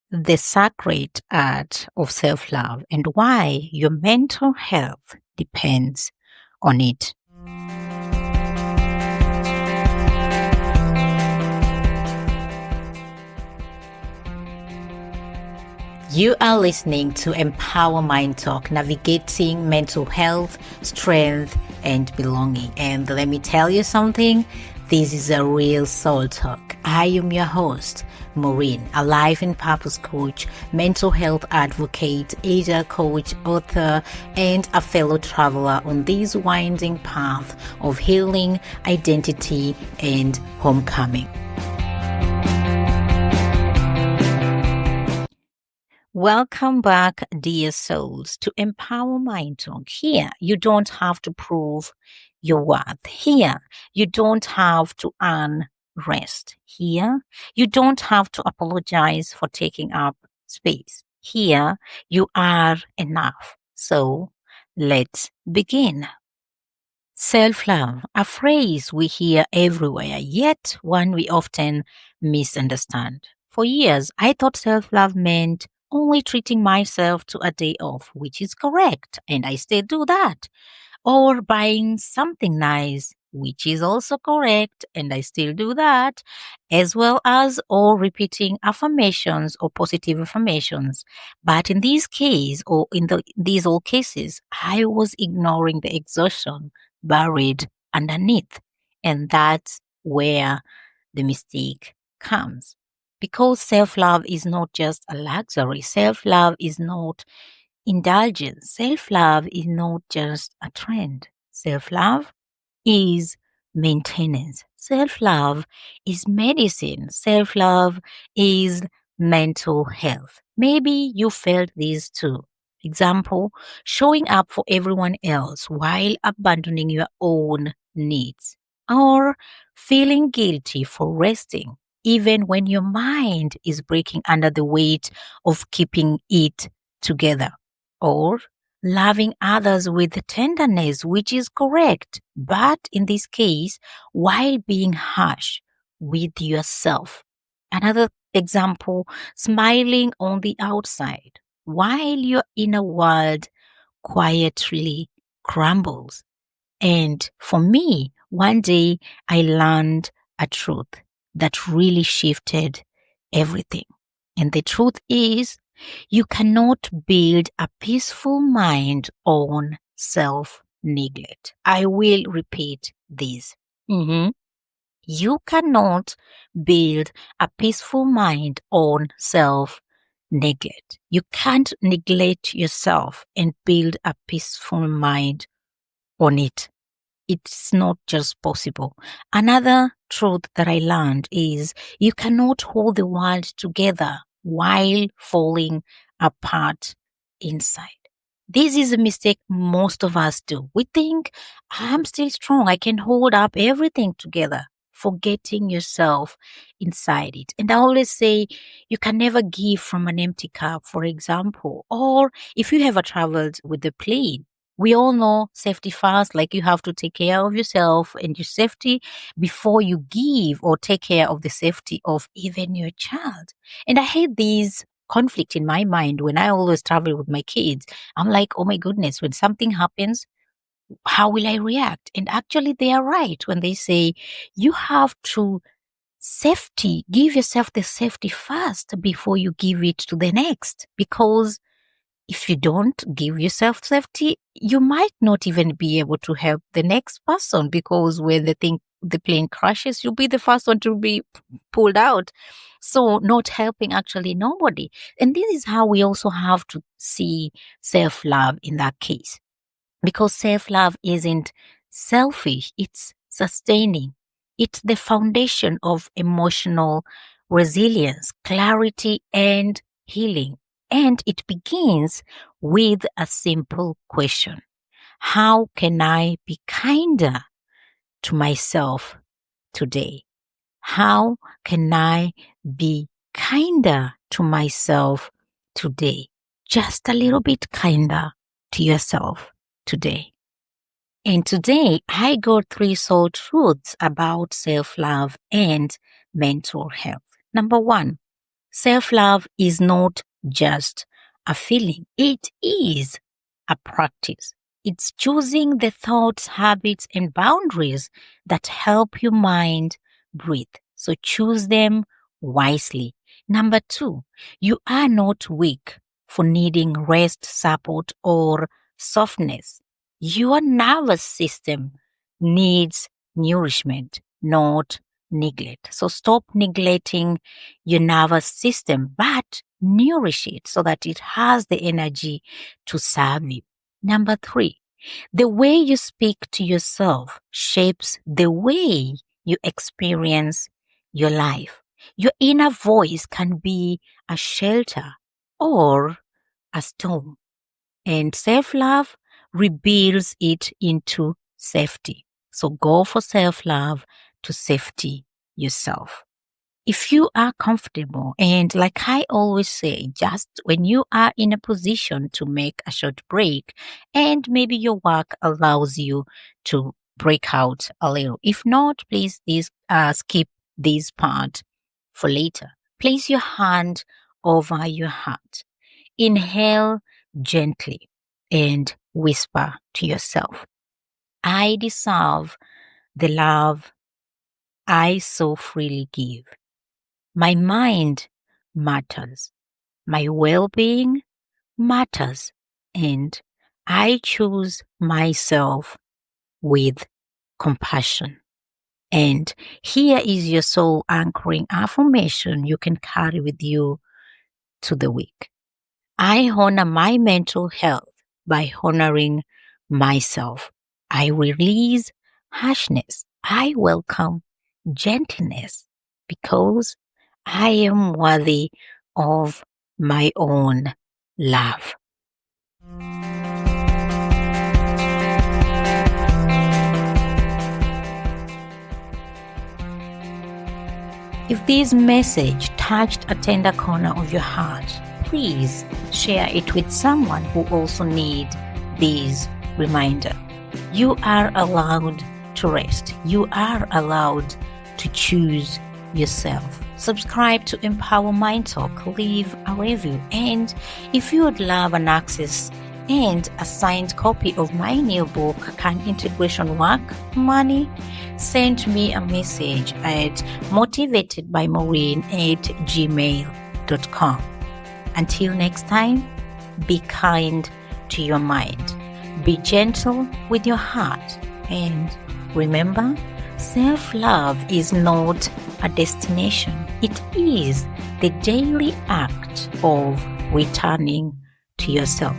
the sacred art of self-love and why your mental health depends on it. You are listening to Empower Mind Talk, navigating mental health, strength, and belonging. And let me tell you something, this is a real soul talk. I am your host, Maureen, a life and purpose coach, mental health advocate, agile coach, author, and a fellow traveler on this winding path of healing, identity, and homecoming. Welcome back, dear souls, to Empower Mind Talk. Here, you don't have to prove your worth. Here, you don't have to earn rest. Here, you don't have to apologize for taking up space. Here, you are enough. So, let's begin. Self-love, a phrase we hear everywhere, yet one we often misunderstand. For years, I thought self-love meant only treating myself to a day off, which is correct, and I still do that. Or buying something nice, which is also correct, and I still do that, as well as or repeating affirmations or positive affirmations. But in this case, or in these all cases, I was ignoring the exhaustion buried underneath. And that's where the mistake comes. Because self-love is not just a luxury. Self-love is not indulgence. Self-love is not just a trend. Self-love is maintenance. Self-love is medicine. Self-love is mental health. Maybe you felt this too. Example, showing up for everyone else while abandoning your own needs. Or feeling guilty for resting, even when your mind is breaking under the weight of keeping it together. Or loving others with tenderness, which is correct, but in this case, while being harsh with yourself. Another example, smiling on the outside while your inner world quietly crumbles. And for me, one day I learned a truth that really shifted everything. And the truth is, you cannot build a peaceful mind on self-neglect. I will repeat this. You cannot build a peaceful mind on self-neglect. You can't neglect yourself and build a peaceful mind on it. It's not just possible. Another truth that I learned is you cannot hold the world together while falling apart inside. This is a mistake most of us do. We think, I'm still strong. I can hold up everything together, forgetting yourself inside it. And I always say, you can never give from an empty cup, for example. Or if you ever traveled with the plane, we all know safety first, like you have to take care of yourself and your safety before you give or take care of the safety of even your child. And I hate these conflict in my mind when I always travel with my kids. I'm like, oh my goodness, when something happens, how will I react? And actually they are right when they say you have to give yourself the safety first before you give it to the next, because if you don't give yourself safety, you might not even be able to help the next person, because when the plane crashes, you'll be the first one to be pulled out. So not helping actually nobody. And this is how we also have to see self-love in that case. Because self-love isn't selfish, it's sustaining. It's the foundation of emotional resilience, clarity, and healing. And it begins with a simple question. How can I be kinder to myself today? How can I be kinder to myself today? Just a little bit kinder to yourself today. And today I got 3 soul truths about self-love and mental health. Number 1, Self-love is not just a feeling. It is a practice. It's choosing the thoughts, habits, and boundaries that help your mind breathe. So choose them wisely. Number 2, you are not weak for needing rest, support, or softness. Your nervous system needs nourishment, not neglect. So stop neglecting your nervous system, but nourish it so that it has the energy to serve you. Number 3, the way you speak to yourself shapes the way you experience your life. Your inner voice can be a shelter or a storm, and self-love rebuilds it into safety. So go for self-love to safety yourself. If you are comfortable, and like I always say, just when you are in a position to make a short break and maybe your work allows you to break out a little. If not, please skip this part for later. Place your hand over your heart. Inhale gently and whisper to yourself, I deserve the love I so freely give. My mind matters. My well-being matters. And I choose myself with compassion. And here is your soul anchoring affirmation you can carry with you to the week. I honor my mental health by honoring myself. I release harshness. I welcome gentleness because I am worthy of my own love. If this message touched a tender corner of your heart, please share it with someone who also needs this reminder. You are allowed to rest. You are allowed to choose yourself. Subscribe to Empower Mind Talk, leave a review, and if you would love an access and a signed copy of my new book, Can Integration Work Money? Send me a message at motivatedbymaureen@gmail.com. Until next time, be kind to your mind, be gentle with your heart, and remember, self-love is not a destination. It is the daily act of returning to yourself.